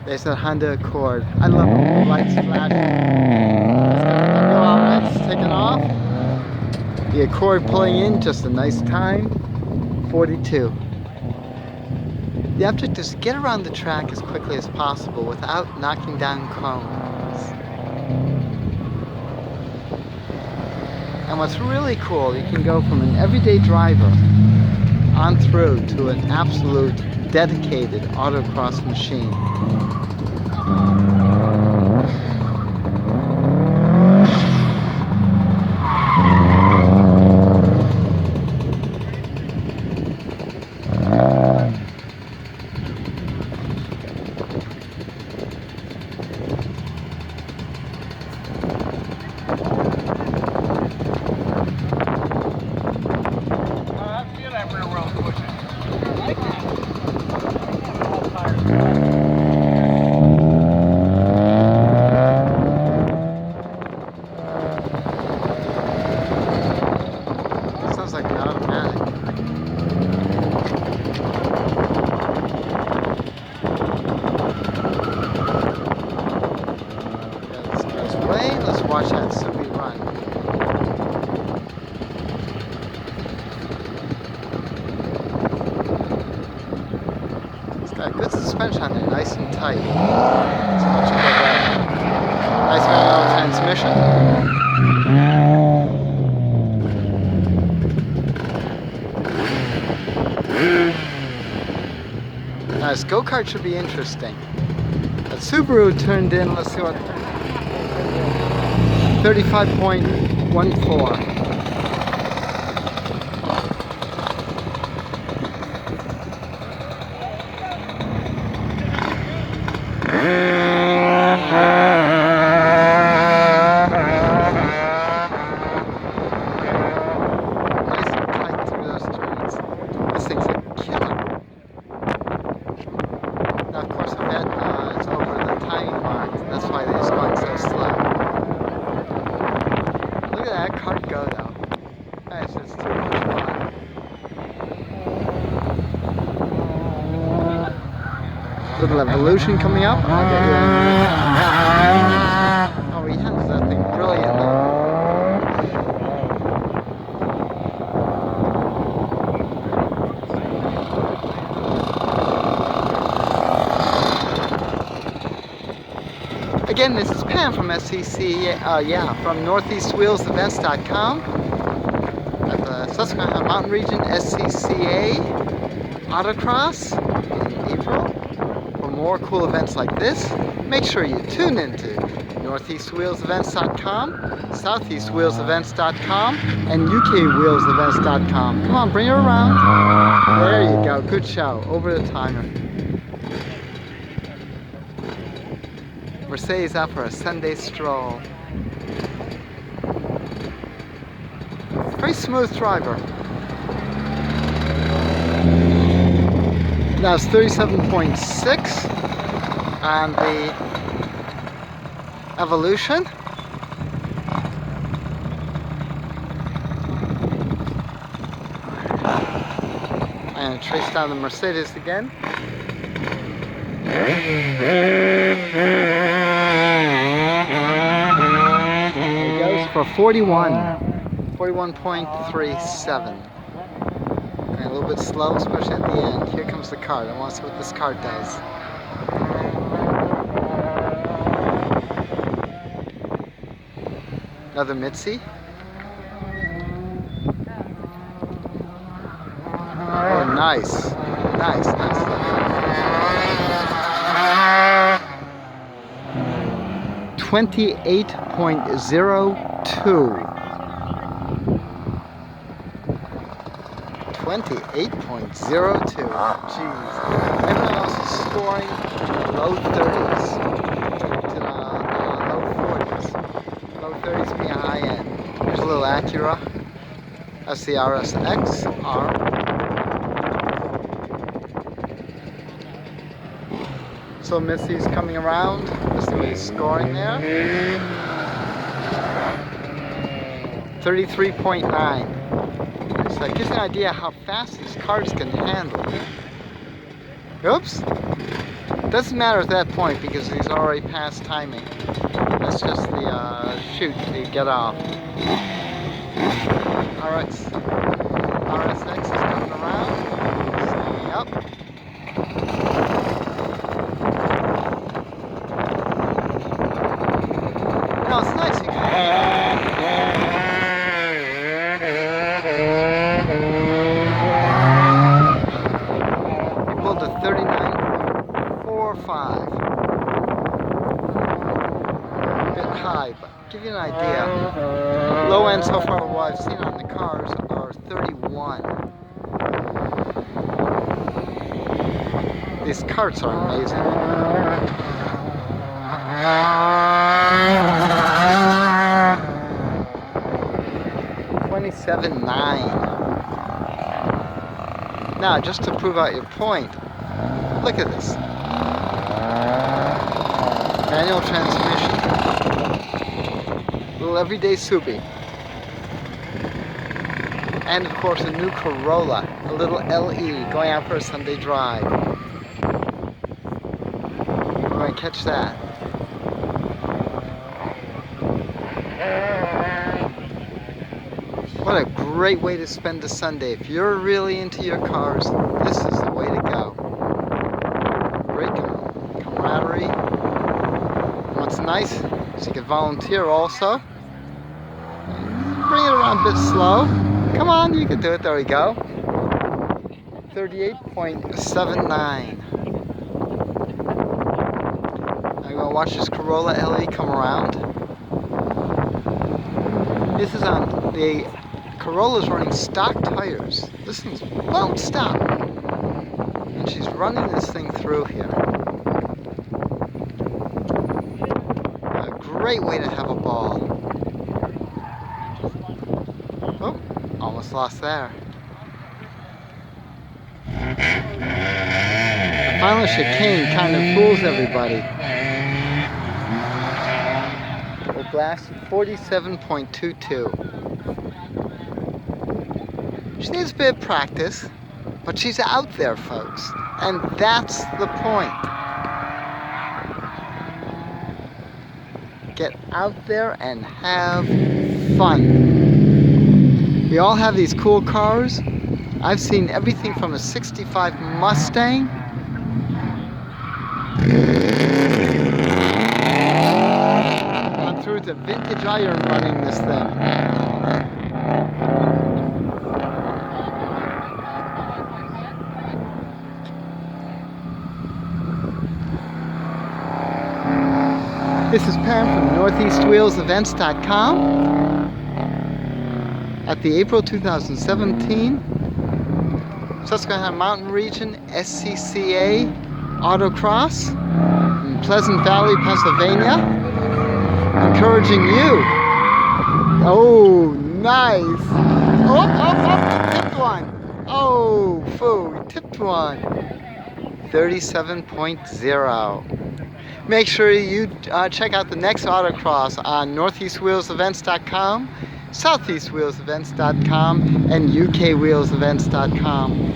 There's a Honda Accord. I love it. Lights flashing. It's got the new outlets taken off. The Accord pulling in, just a nice time. 42. The object is to get around the track as quickly as possible without knocking down cones. And what's really cool, you can go from an everyday driver on through to an absolute dedicated autocross machine. Sounds like an automatic. Let's way. Let's watch that Subi run. It's got good suspension on there, nice and tight. It's much better. Nice manual transmission. Now this go-kart should be interesting. That Subaru turned in, let's see what, 35.14. Nice and tight through those turns. This thing's a killer. Now, of course, the vet is over the timing mark. That's why they're just going so slow. Look at that cart go, though. That's just too much fun. Little evolution coming up. I'll get you. Oh, he handles that thing brilliantly. Again, this is Pam from SCC, from NortheastWheelsEvents.com at the Susquehanna Mountain Region SCCA Autocross in April. For more cool events like this, make sure you tune into NortheastWheelsEvents.com, SoutheastWheelsEvents.com, and UKWheelsEvents.com. Come on, bring her around. There you go, good show, over the timer. Mercedes out for a Sunday stroll. Very smooth driver. Now it's 37.6 on the Evolution. And trace down the Mercedes again. There it goes for 41.37. And a little bit slow, especially at the end. Here comes the cart. I want to see what this cart does. Another Mitzi. Oh, nice. Nice, nice. 28.02. 28.02. Jeez. Everyone else is scoring low 30s to low 40s. Low 30s being a high end. Here's a little Acura. That's the RSX R. So Missy's coming around. Let's see what he's scoring there. 33.9. So it gives you an idea how fast these cars can handle. Oops. Doesn't matter at that point because he's already past timing. That's just the chute to get off. RSX is coming around. Staying up. No, it's nice. You pulled a 39.45. A bit high, but give you an idea. Low end so far what I've seen on the cars are 31. These carts are amazing. 27.9. Now, just to prove out your point, look at this. Manual transmission. Little everyday Subi. And of course a new Corolla, a little LE going out for a Sunday drive. We're going to catch that. What a great way to spend a Sunday. If you're really into your cars, this is the way to go. Great camaraderie. What's nice is you can volunteer also. Bring it around a bit slow. Come on, you can do it. There we go. 38.79. I'm going to watch this Corolla LE come around. This is on the Corolla's running stock tires. This thing won't stop. And she's running this thing through here. A great way to have a ball. Oh, almost lost there. The final chicane kind of fools everybody. It blasted 47.22. She needs a bit of practice, but she's out there, folks. And that's the point. Get out there and have fun. We all have these cool cars. I've seen everything from a 65 Mustang on through to vintage iron running this thing. This is Pam from NortheastWheelsEvents.com at the April 2017 Susquehanna Mountain Region SCCA Autocross in Pleasant Valley, Pennsylvania. Encouraging you. Oh, nice. Oh, tipped one. Oh, foo, tipped one. 37.0. Make sure you check out the next autocross on NortheastWheelsEvents.com, SoutheastWheelsEvents.com, and UKWheelsEvents.com.